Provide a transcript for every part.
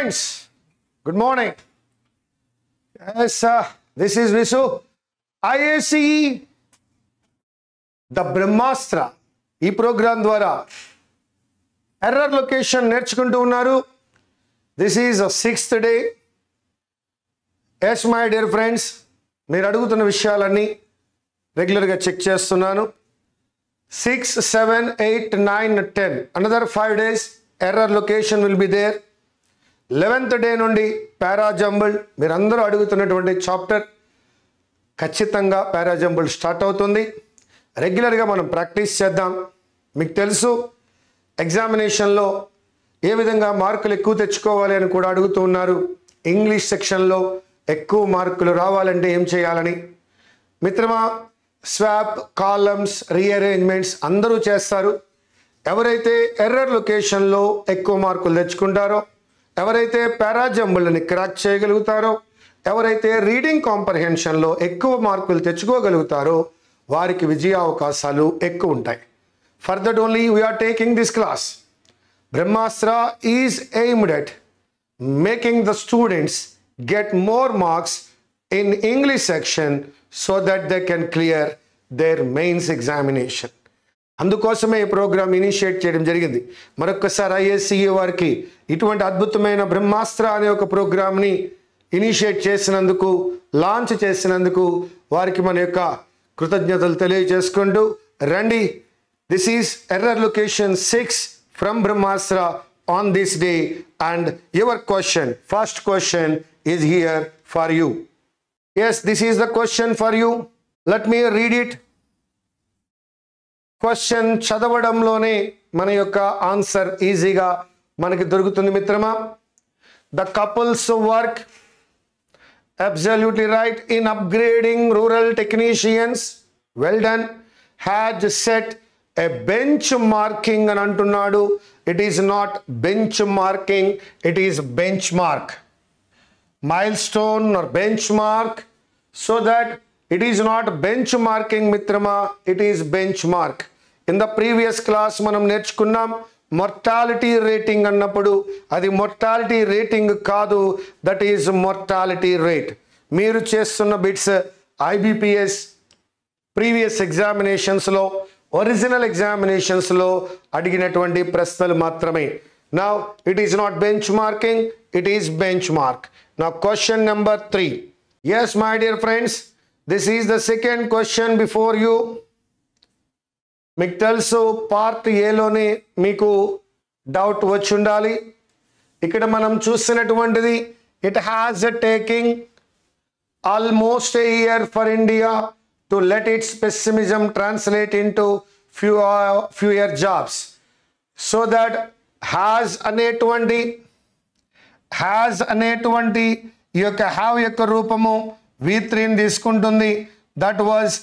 friends, good morning. Yes, this is Visu. IACE, the Brahmastra. ఈ programme ద్వారా error location నేర్చుకుంటూ ఉన్నారు. This is 6th day. Yes my dear friends, మీరు అడుగుతున్న విషయాలన్నీ రెగ్యులర్గా చెక్ చేస్తున్నాను. 6, 7, 8, 9, 10 another 5 days error location will be there. 11th day నుండి పారాజంబుల్, మీరందరూ అడుగుతున్నటువంటి చాప్టర్ ఖచ్చితంగా పారాజంబుల్ స్టార్ట్ అవుతుంది. రెగ్యులర్గా మనం ప్రాక్టీస్ చేద్దాం. మీకు తెలుసు ఎగ్జామినేషన్లో ఏ విధంగా మార్కులు ఎక్కువ తెచ్చుకోవాలి అని కూడా అడుగుతూ ఉన్నారు. ఇంగ్లీష్ సెక్షన్లో ఎక్కువ మార్కులు రావాలంటే ఏం చేయాలని. మిత్రమా, స్వాప్, కాలమ్స్, రీఅరేంజ్మెంట్స్ అందరూ చేస్తారు. ఎవరైతే ఎర్రర్ లొకేషన్లో ఎక్కువ మార్కులు తెచ్చుకుంటారో, ఎవరైతే పారాజంబుల్ని క్రాక్ చేయగలుగుతారో, ఎవరైతే రీడింగ్ కాంప్రహెన్షన్లో ఎక్కువ మార్కులు తెచ్చుకోగలుగుతారో వారికి విజయ అవకాశాలు ఎక్కువ ఉంటాయి. For that only we are taking this class. Brahmastra is aimed at making the students get more marks in English section so that they can clear their mains examination. అందుకోసమే ఈ programme initiate చేయడం జరిగింది. మరొకసారి IACE వారికి ఇటువంటి అద్భుతమైన బ్రహ్మాస్త్ర అనే ఒక ప్రోగ్రామ్ని ఇనిషియేట్ చేసినందుకు, లాంచ్ చేసినందుకు వారికి మన యొక్క కృతజ్ఞతలు తెలియజేసుకుంటూ రండి. This is error location 6 from Brahmastra on this day, and your question, first question is here for you. Yes, this is the question for you. Let me read it. Question చదవడంలోనే మన యొక్క ఆన్సర్ ఈజీగా మనకి దొరుకుతుంది మిత్రమా. The couples work absolutely right in upgrading rural technicians. Well done. Had set a benchmarking అని అంటున్నాడు. It is not benchmarking, it is benchmark. Milestone or benchmark, so that it is not benchmarking మిత్రమా, it is benchmark. In the previous class మనం నేర్చుకున్నాం mortality rating అన్నప్పుడు అది mortality rating కాదు, that is mortality rate. మీరు చేస్తున్న bits IBPS previous ఎగ్జామినేషన్స్లో, original ఎగ్జామినేషన్స్లో అడిగినటువంటి ప్రశ్నలు మాత్రమే. Now it is not benchmarking, it is benchmark. Now question number 3. Yes my dear friends, this is the second question before you. మీకు తెలుసు part ఏలోనే మీకు doubt వచ్చి ఉండాలి. ఇక్కడ మనం చూస్తున్నటువంటిది it has taking almost a year for India to let its pessimism translate into fewer jobs. So that has అనేటువంటి ఈ యొక్క హ్యావ్ యొక్క రూపము V3ని తీసుకుంటుంది. దట్ వాజ్,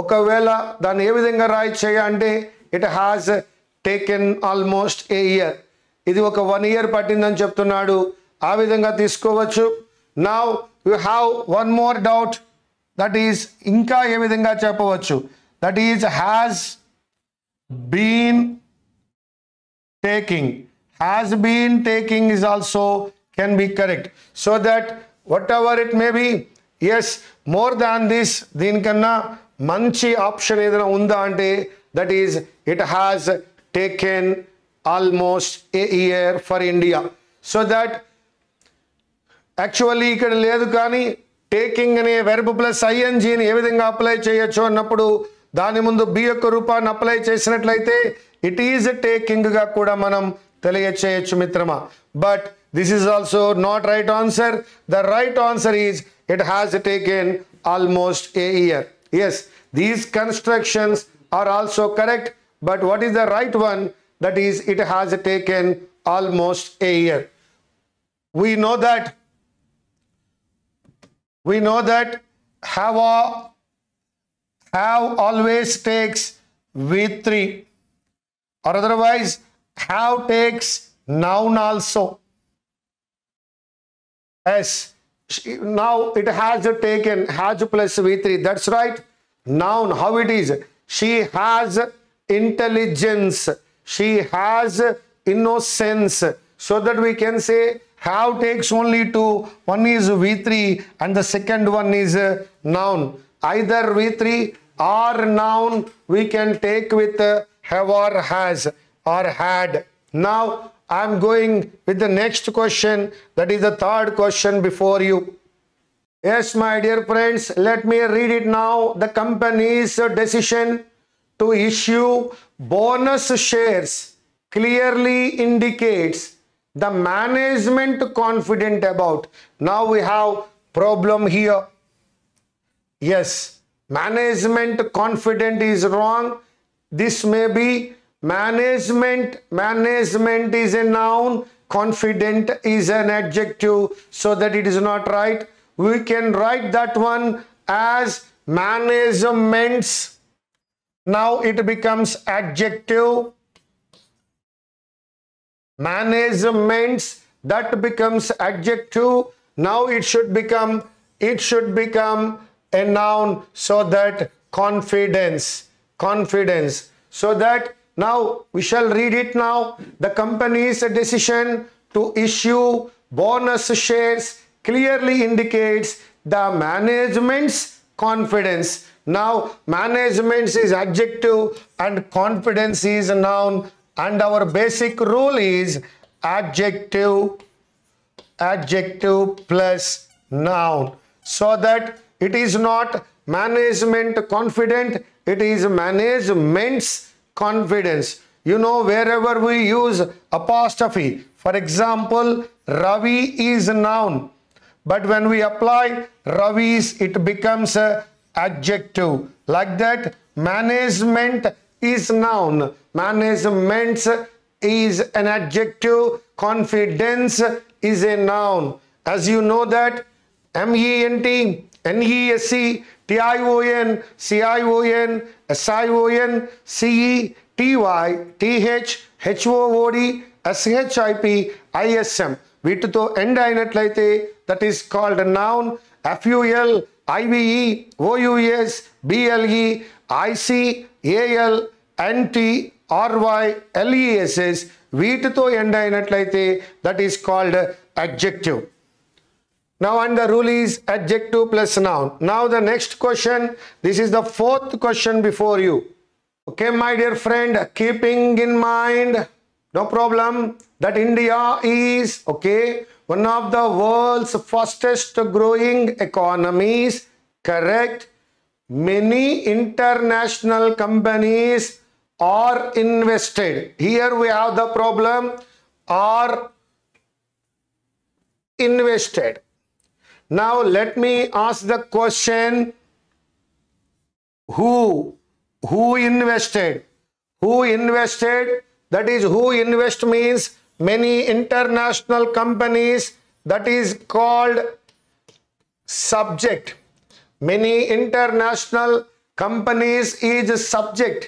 ఒకవేళ దాన్ని ఏ విధంగా రాయొచ్చు అంటే it has taken almost a year, ఇది ఒక 1 year పట్టిందని చెప్తున్నాడు. ఆ విధంగా తీసుకోవచ్చు. Now you have one more doubt, that is ఇంకా ఏ విధంగా చెప్పవచ్చు, that is has been taking. Has been taking is also can be correct, so that whatever it may be, yes, more than this, దీనికన్నా మంచి option ఏదైనా ఉందా అంటే that is it has taken almost a year for India. So that actually ఇక్కడ లేదు, కానీ taking అనే verb plus ఐఎన్జీని ఏ విధంగా అప్లై చేయొచ్చు అన్నప్పుడు దాని ముందు బి యొక్క రూపాన్ని అప్లై చేసినట్లయితే ఇట్ ఈజ్ టేకింగ్గా కూడా మనం తెలియచేయచ్చు మిత్రమా. But this is also not right answer. The right answer is it has taken almost a year. Yes, these constructions are also correct, but what is the right one? That is, it has taken almost a year. We know that have always takes V3, or otherwise have takes noun also. Yes, now it has taken, has plus V3, that's right. Noun, how it is? She has intelligence, she has innocence, so that we can say Have takes only two. One is V3 and the second one is noun. Either V3 or noun we can take with have or has or had. Now I am going with the next question, that is the third question before you. Yes, my dear friends, let me read it now. The company's decision to issue bonus shares clearly indicates the management confident about. Now we have problem here. Yes, management confident is wrong. This may be management. Management is a noun. Confident is an adjective. So that it is not right. We can write that one as managements. Now it becomes adjective. Managements, that becomes adjective. Now it should become a noun, so that confidence. So that now we shall read it now. The company's decision to issue bonus shares clearly indicates the management's confidence. Now management is adjective and confidence is a noun, and our basic rule is adjective plus noun, so that it is not management confident, it is management's confidence. You know, wherever we use apostrophe, for example, Ravi is a noun, but when we apply Ravi's, it becomes a adjective. Like that, management is noun, management is an adjective, confidence is a noun. As you know that MENT, NESC, TION, CION, SION, CE, TY, TH, HOOD, SHIP, ISM వీటితో end అయినట్లయితే that is called a noun. FUL, IVE, OUS, BLE, IC, AL, NT, RY, LESS వీటితో end అయినట్లయితే that is called adjective. Now, and the rule is adjective plus noun. Now the next question, this is the fourth question before you. Okay, my dear friend, keeping in mind, no problem, that India is, okay, one of the world's fastest growing economies, correct? Many international companies are invested. Here we have the problem, are invested. Now let me ask the question, who invested? Who invested? That is, who invest means many international companies, that is called subject. Many international companies is subject,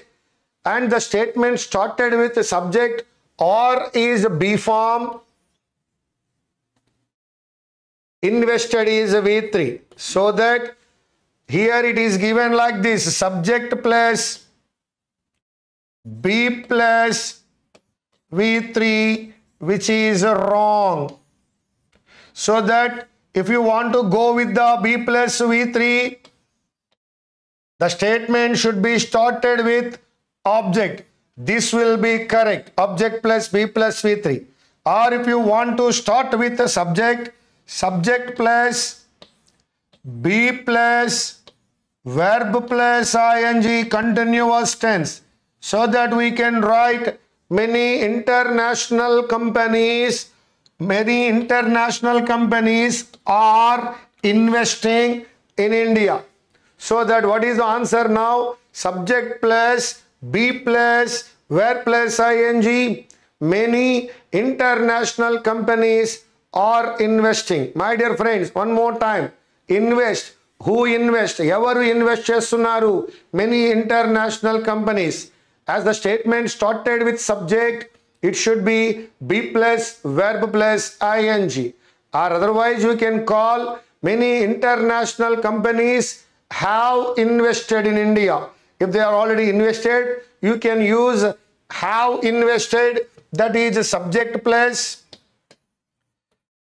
and the statement started with subject or is B form. Invested is V3, so that here it is given like this, subject plus B plus V3, which is wrong. So that if you want to go with the B plus V3, the statement should be started with object. This will be correct, object plus B plus V3. Or if you want to start with the subject plus B plus verb plus ing, continuous tense, so that we can write many international companies are investing in India. So that what is the answer now? Subject plus B plus verb plus ing, many international companies are investing. My dear friends, one more time, invest. Who invest? Evaru invest chestunaru? Many international companies. As the statement started with subject, it should be B plus verb plus ing, or otherwise you can call many international companies have invested in India. If they are already invested, you can use have invested, that is subject plus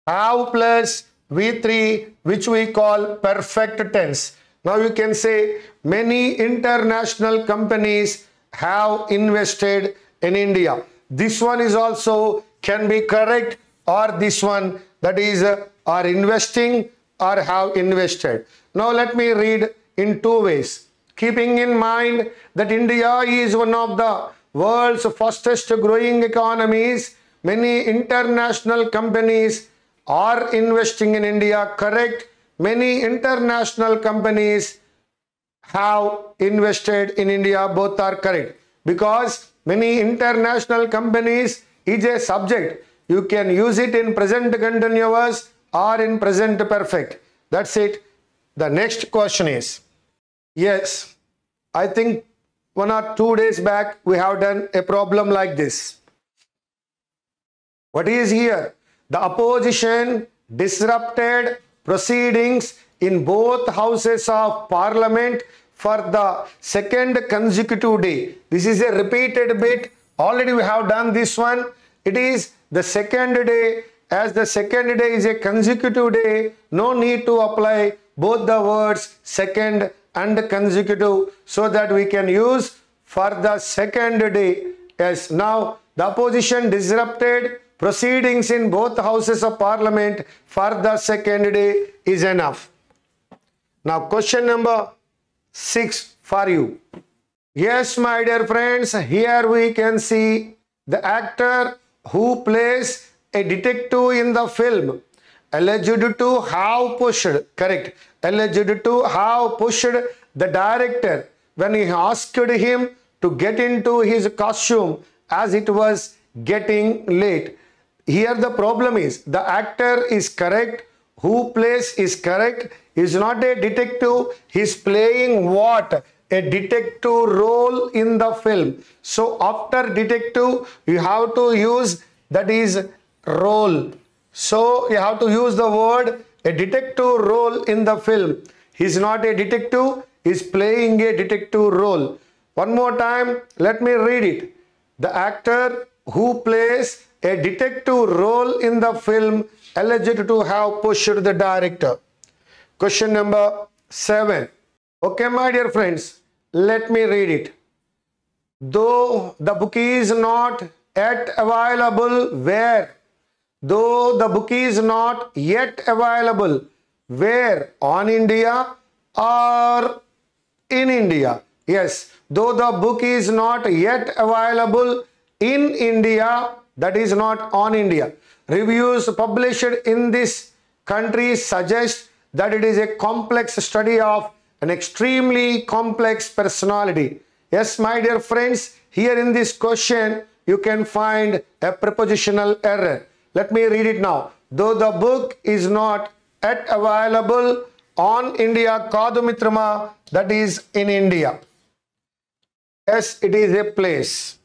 have plus V3, which we call perfect tense. Now you can say many international companies have invested in India. This one is also can be correct, or this one, that is are investing or have invested. Now let me read in two ways. Keeping in mind that India is one of the world's fastest growing economies, many international companies are investing in India. Correct. Many international companies have invested in India. Both are correct, because many international companies is a subject. You can use it in present continuous or in present perfect. That's it. The next question is, yes, I think 1 or 2 days back we have done a problem like this. What is here? The opposition disrupted proceedings in both houses of parliament for the second consecutive day. This is a repeated bit. Already we have done this one. It is the second day. As the second day is a consecutive day, no need to apply both the words second and consecutive, so that we can use for the second day. Yes, now the opposition disrupted proceedings in both houses of parliament for the second day is enough. Now question number 6 for you. Yes, my dear friends, here we can see the actor who plays a detective in the film alleged to have pushed, correct, alleged to have pushed the director when he asked him to get into his costume as it was getting late. Here the problem is the actor is correct, who plays is correct, is not a detective, he is playing what? A detective role in the film. So after detective you have to use, that is role. So you have to use the word a detective role in the film. He is not a detective, he is playing a detective role. One more time, let me read it. The actor who plays a detective role in the film alleged to have pushed the director. Question number 7. Okay, my dear friends, let me read it. Though the book is not yet available where? Though the book is not yet available where? On India or in India? Yes, though the book is not yet available in India, that is not on India. Reviews published in this country suggest that it is a complex study of an extremely complex personality. Yes, my dear friends, here in this question you can find a prepositional error. Let me read it now. Though the book is not yet available on India, Kadu Mitrama, that is in India. Yes, it is a place.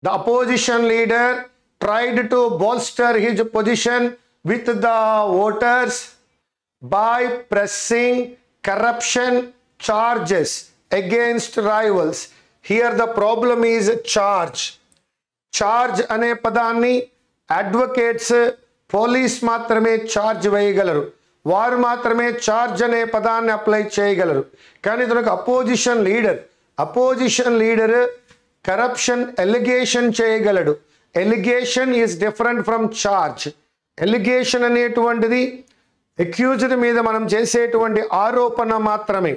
The opposition leader tried to bolster his position with the voters by pressing corruption charges against rivals. Here the problem is charge. Charge ane padanni advocates police మాత్రమే charge వేయగలరు. వారు మాత్రమే charge అనే పదాన్ని apply చేయగలరు. కానీ తనకు opposition leader corruption allegation చేయగలడు. Allegation is different from charge. Allegation అనేటువంటిది అక్యూజ్డ్ మీద మనం చేసేటువంటి ఆరోపణ మాత్రమే.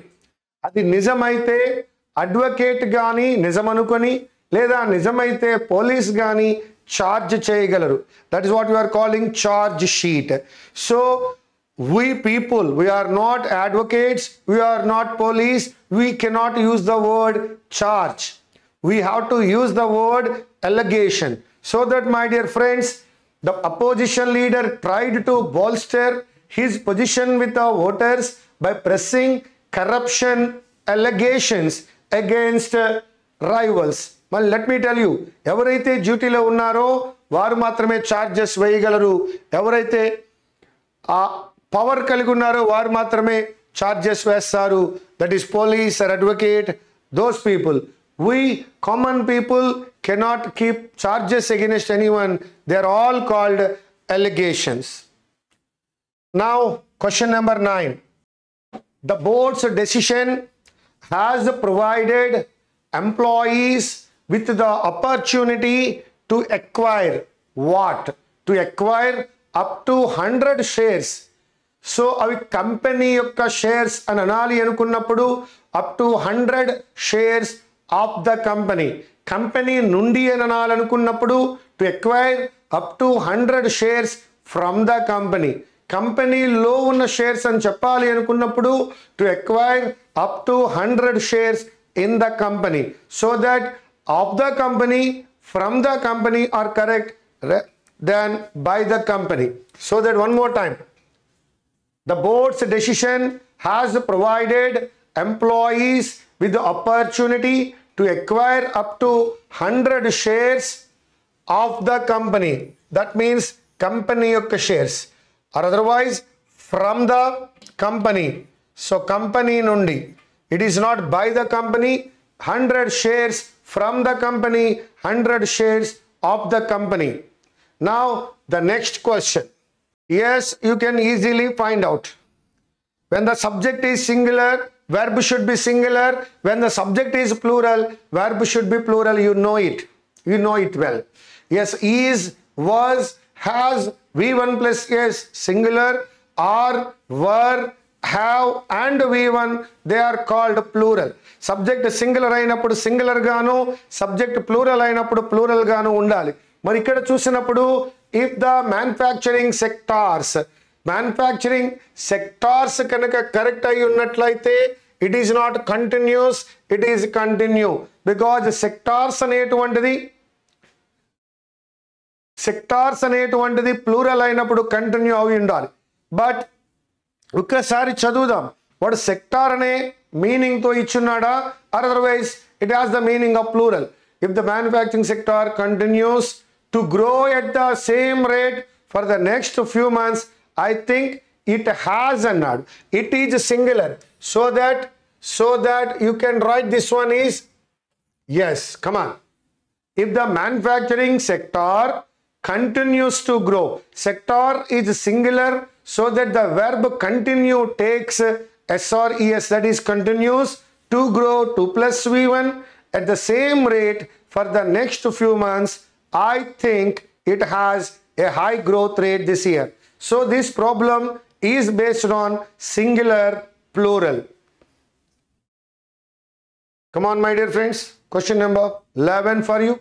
అది నిజమైతే అడ్వకేట్ కానీ నిజమనుకొని, లేదా నిజమైతే పోలీస్ కానీ charge చేయగలరు. That is what we are calling charge sheet. So we people, we are not advocates, we are not police, we cannot use the word charge. We have to use the word allegation. So that, my dear friends, the opposition leader tried to bolster his position with the voters by pressing corruption allegations against rivals. Well, let me tell you, ఎవరైతే డ్యూటీలో ఉన్నారో వారు మాత్రమే charges వేయగలరు. ఎవరైతే ఆ power కలిగి ఉన్నారో వారు మాత్రమే చార్జెస్ వేస్తారు. That is police or advocate, those people. We common people cannot keep charges against anyone. They are all called allegations. Now, question number 9. The board's decision has provided employees with the opportunity to acquire what? To acquire up to 100 shares. So, avi company yokka shares and anali anukunnappudu up to 100 shares of the company. Company nundi anali anukunnappudu to acquire up to 100 shares from the company. Company లో ఉన్న shares అని చెప్పాలి అనుకున్నప్పుడు to acquire up to 100 shares in the company, so that of the company, from the company are correct than by the company. So that one more time, the board's decision has provided employees with the opportunity to acquire up to 100 shares of the company. That means company యొక్క shares, or otherwise from the company. So company nundi, it is not by the company. 100 shares from the company, 100 shares of the company. Now the next question. Yes, you can easily find out. When the subject is singular, verb should be singular. When the subject is plural, verb should be plural. You know it. You know it well. Yes, is, was, has, V1 plus S, singular, are, were, have and V1, they are called plural. Subject singular అయినప్పుడు singular గాను, subject plural అయినప్పుడు plural గాను ఉండాలి. మరి ఇక్కడ చూసినప్పుడు if the manufacturing sectors కనుక correct అయి ఉన్నట్లయితే it is not continuous, it is continue, because sectors అనేటువంటిది ప్లూరల్ అయినప్పుడు కంటిన్యూ అయి ఉండాలి. బట్ ఒక్కసారి చదువుదాం, వాడు సెక్టార్ అనే మీనింగ్ తో ఇచ్చున్నాడా, otherwise it has the meaning of plural. If the manufacturing sector continues to grow at the same rate for the next few months, I think it has అన్నాడు. It is singular, so that you can write this one is yes, come on. If the manufacturing sector continues to grow, sector is singular, so that the verb continue takes s or es, that is continues to grow 2 plus v1 at the same rate for the next few months. I think it has a high growth rate this year. So this problem is based on singular plural. Come on, my dear friends. Question number 11 for you.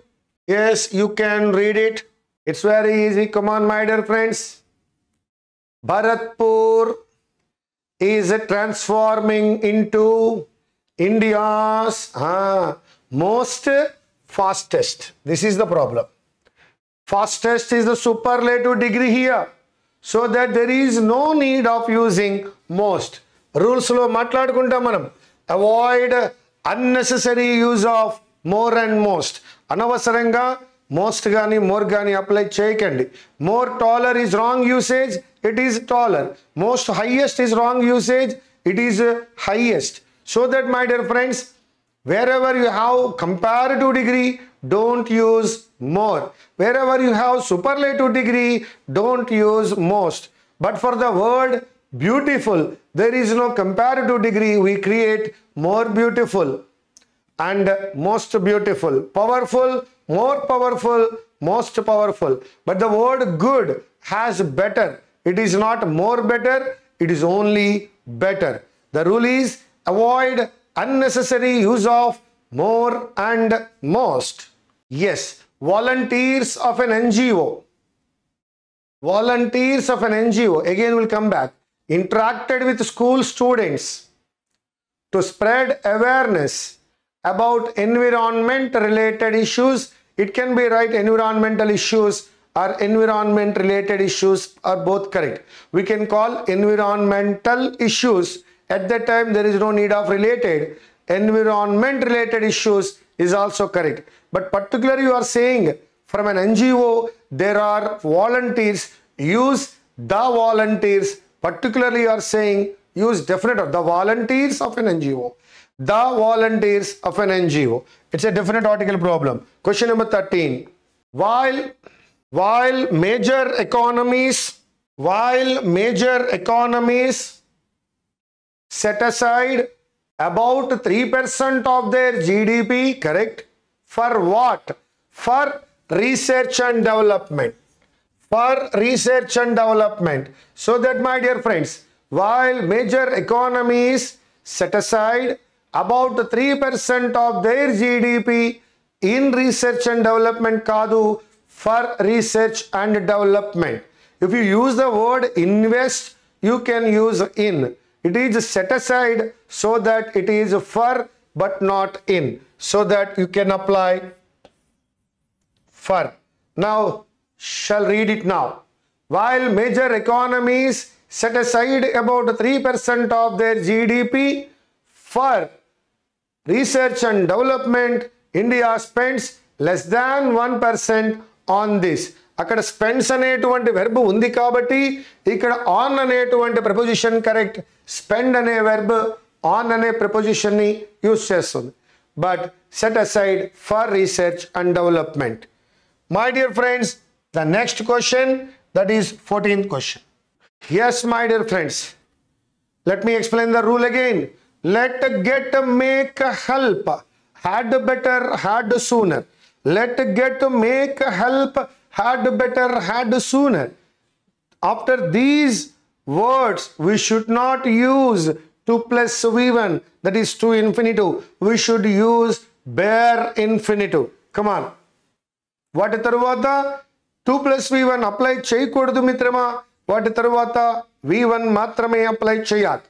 Yes, you can read it. It's very easy. Come on, my dear friends. Bharatpur is transforming into India's most fastest. This is the problem. Fastest is the superlative degree here, so that there is no need of using most. Rules lo matladukuntam manam. Avoid unnecessary use of more and most. Anavasaranga most gani more gani apply cheyakandi. More taller is wrong usage, it is taller. Most highest is wrong usage, it is highest. So that, my dear friends, wherever you have comparative degree, don't use more. Wherever you have superlative degree, don't use most. But for the word beautiful, there is no comparative degree. We create more beautiful and most beautiful. Powerful, more powerful, most powerful. But the word good has better. It is not more better, it is only better. The rule is avoid unnecessary use of more and most. Yes, volunteers of an NGO. Volunteers of an NGO, again will come back, interacted with school students to spread awareness about environment related issues. It can be right, environmental issues or environment related issues are both correct. We can call environmental issues. At that time there is no need of related. Environment related issues is also correct. But particularly you are saying from an NGO there are volunteers, use the volunteers. Particularly you are saying use definite of the volunteers of an NGO. The volunteers of an NGO. It's a definite article problem. Question number 13. While major economies while major economies set aside about 3% of their GDP, correct? For what? For research and development. For research and development. So that, my dear friends, while major economies set aside about 3% of their GDP in research and development kadu, for research and development. If you use the word invest, you can use in. It is set aside so that it is for but not in. So that you can apply for. Now, shall read it now. While major economies set aside about 3% of their GDP for research and development, India spends less than 1% on this. అక్కడ spends అనేటువంటి verb ఉంది కాబట్టి ఇక్కడ on అనేటువంటి preposition correct. Spend అనే verb on అనే preposition ని use చేస్తుంది. But set aside for research and development. My dear friends, the next question, that is 14th question. Yes, my dear friends, let me explain the rule again. Let, get, make, help, had, better, had, sooner. Let, get, make, help, had, better, had, sooner. After these words, we should not use to plus v1, that is to infinitive. We should use bare infinitive. Come on. వాటి తరువాత 2 plus v1 apply చేయకూడదు మిత్రమా. వాటి తరువాత v1 మాత్రమే apply చేయాలి.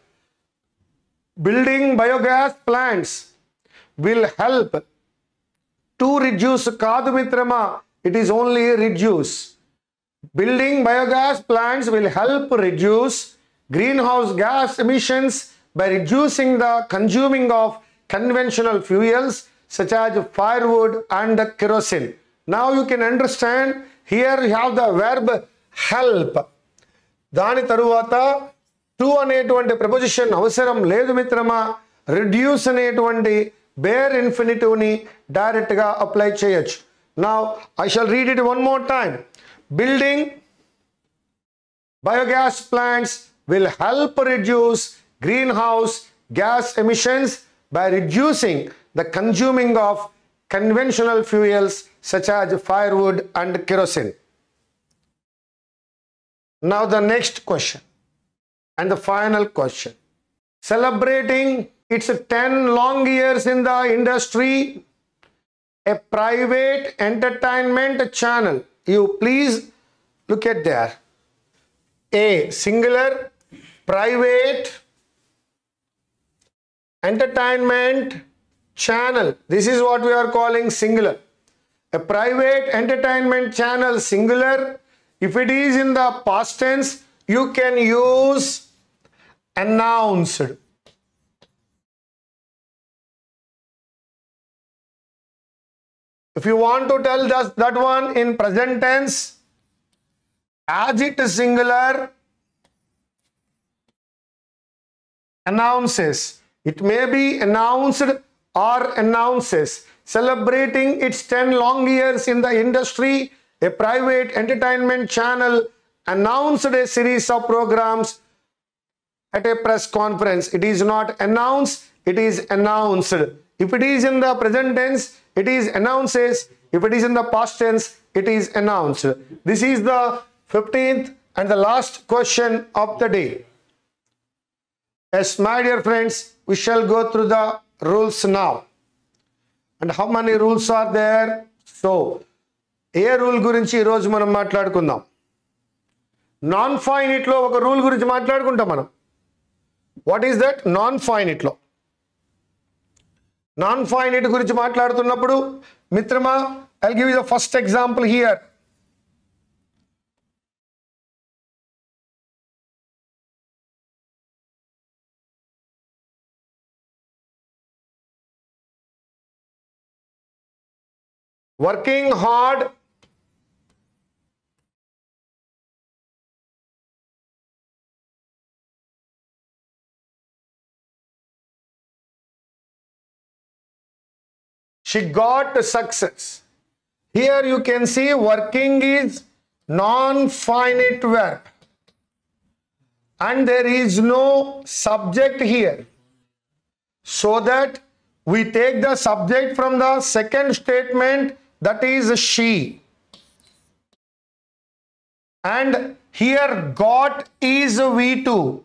Building biogas plants will help to reduce కాదు మిత్రమా. It is only reduce. Building biogas plants will help reduce greenhouse gas emissions by reducing the consuming of conventional fuels such as firewood and kerosene. Now you can understand, here you have the verb help. దాని తరువాత to అనేటువంటి preposition అవసరం లేదు మిత్రమా. Reduce అనేటువంటి bear infinitive ని direct గా apply చేయొచ్చు. Now I shall read it one more time. Building biogas plants will help reduce greenhouse gas emissions by reducing the consuming of conventional fuels such as firewood and kerosene. Now the next question and the final question. Celebrating its 10 long years in the industry, a private entertainment channel. You please look at there. A singular, private entertainment channel. This is what we are calling singular. A private entertainment channel, singular. If it is in the past tense, you can use announced. If you want to tell that one in present tense, as it is singular, announces. It may be announced or announces. Celebrating its 10 long years in the industry, a private entertainment channel announced a series of programs at a press conference. It is not announced, it is announced. If it is in the present tense, it is announces. If it is in the past tense, it is announced. This is the 15th and the last question of the day. Yes, my dear friends, we shall go through the rules now. And how many rules are there? So, A rule గురించి ఈరోజు మనం మాట్లాడుకుందాం. Non ఫైనిట్లో ఒక rule గురించి మాట్లాడుకుంటాం మనం. What is that? Non ఫైనిట్లో. Non finite గురించి మాట్లాడుతున్నప్పుడు మిత్రమా, I'll give you the first example here. Working hard, she got success. Here you can see working is non-finite verb. and there is no subject here. So that we take the subject from the second statement, that is she. And here got is V2.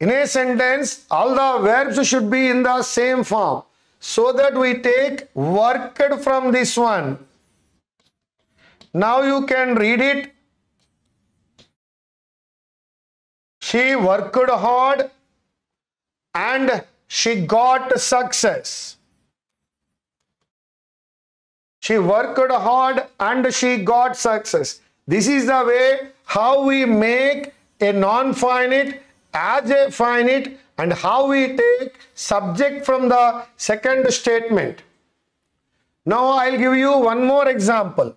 In a sentence, all the verbs should be in the same form. So that we take worked from this one. Now you can read it. She worked hard and she got success. She worked hard and she got success. This is the way how we make a non-finite as a finite and how we take subject from the second statement. Now I'll give you one more example.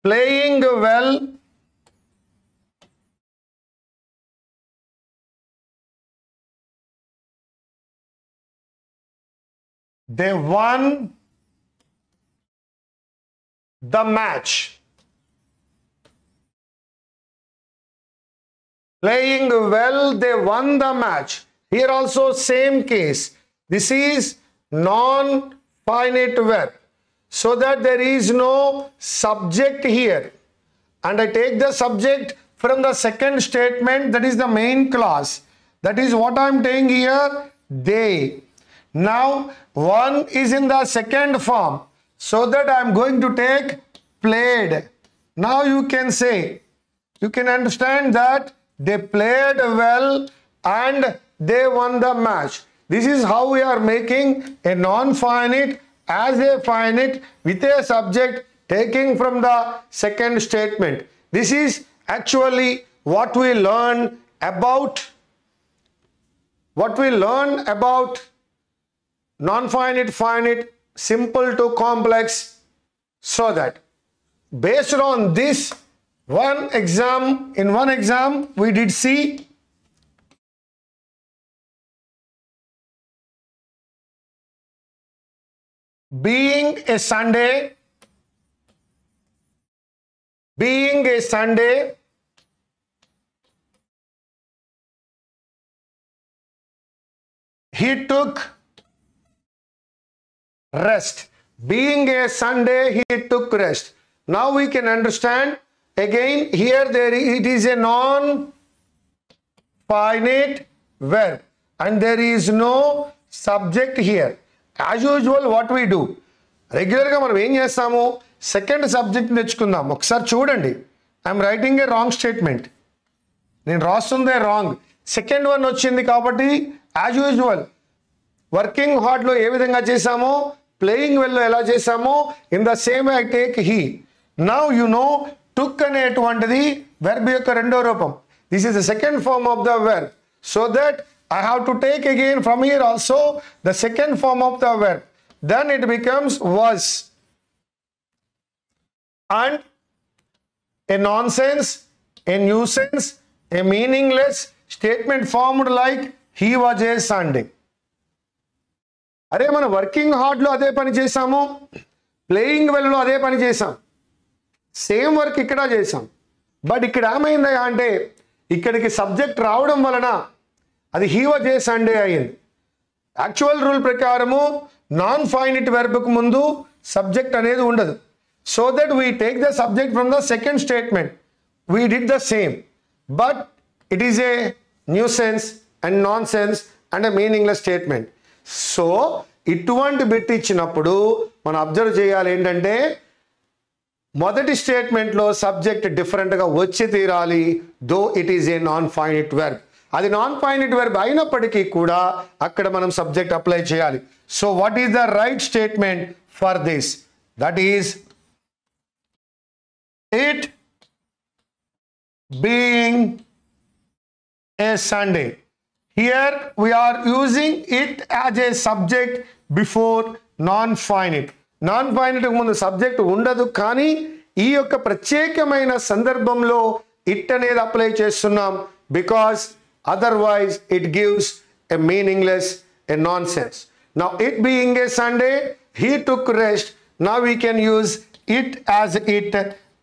Playing well. They won the match. Playing well, they won the match. Here also same case. This is non-finite verb. So that there is no subject here. And I take the subject from the second statement, that is the main clause. That is what I am taking here, they. Now, one is in the second form. So that I am going to take played. Now you can say, you can understand that they played well and they won the match. This is how we are making a non-finite as a finite with a subject taking from the second statement. This is actually what we learn about non-finite, finite, simple to complex. So that based on this in one exam we did see being a Sunday, he took rest. Being a Sunday, he took rest. Now we can understand again here it is a non-finite verb and there is no subject here. As usual, what we do, regular ga manam em chestamu, second subject తెచ్చుకుందాం. ఒకసారి చూడండి, I'm writing a wrong statement, నేను రాస్తుందే wrong. Second one వచ్చింది కాబట్టి as usual working హార్డ్లో ఏ విధంగా చేసామో ప్లేయింగ్ వెల్లో ఎలా చేసామో in the same I take he. Now you know took అనేటువంటిది వెర్బ్ యొక్క రెండో రూపం. This is the second form of the verb. So that I have to take again from here also the second form of the verb. Then it becomes was. And a nonsense, a nuisance, a meaningless statement formed like he was a Sunday. అరే మన working హార్డ్లో అదే పని చేసాము, playing వెల్లో అదే పని చేసాం, same work ఇక్కడ చేసాం. బట్ ఇక్కడ ఏమైందా అంటే ఇక్కడికి సబ్జెక్ట్ రావడం వలన అది హీ వాజ్ ఏ సండే అయింది. యాక్చువల్ రూల్ ప్రకారము నాన్ ఫైనిట్ వెర్బ్కు ముందు సబ్జెక్ట్ అనేది ఉండదు. So that we take the subject from the second statement. We did the same, but it is a nuisance and non sense and a meaningless statement. So ఇటువంటి bit ఇచ్చినప్పుడు మనం observe చేయాలి ఏంటంటే మొదటి స్టేట్మెంట్లో subject డిఫరెంట్గా వచ్చి తీరాలి, though it is a non finite verb. అది నాన్ ఫైనిట్ వెర్బ్ అయినప్పటికీ కూడా అక్కడ మనం సబ్జెక్ట్ అప్లై చేయాలి. So what is the right statement for this? That is it being a Sunday. Here we are using it as a subject before non-finite. Non-finite ముందు subject ఉండదు, కానీ ఈ యొక్క ప్రత్యేకమైన సందర్భంలో ఇట్ అనేది అప్లై చేస్తున్నాం. Because otherwise it gives a meaningless, a nonsense. Now it being a Sunday, he took rest. Now we can use it as it,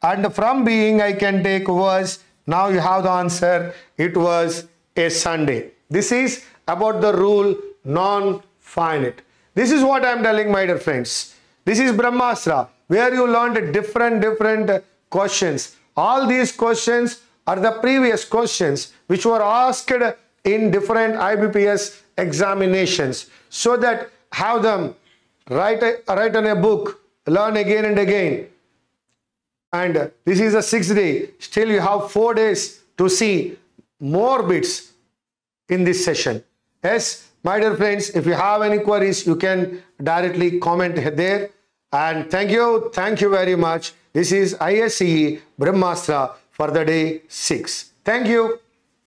and from being I can take was. Now you have the answer. It was a Sunday. This is about the rule non-finite. This is what I am telling, my dear friends. This is Brahmastra, where you learned different questions. All these questions are the previous questions which were asked in different IBPS examinations, so that have them write on a book, learn again and again. And this is the 6th day. Still you have 4 days to see more bits in this session. Yes, my dear friends, if you have any queries, you can directly comment there. And thank you very much. This is ISCE Brahmastra for the day 6. Thank you.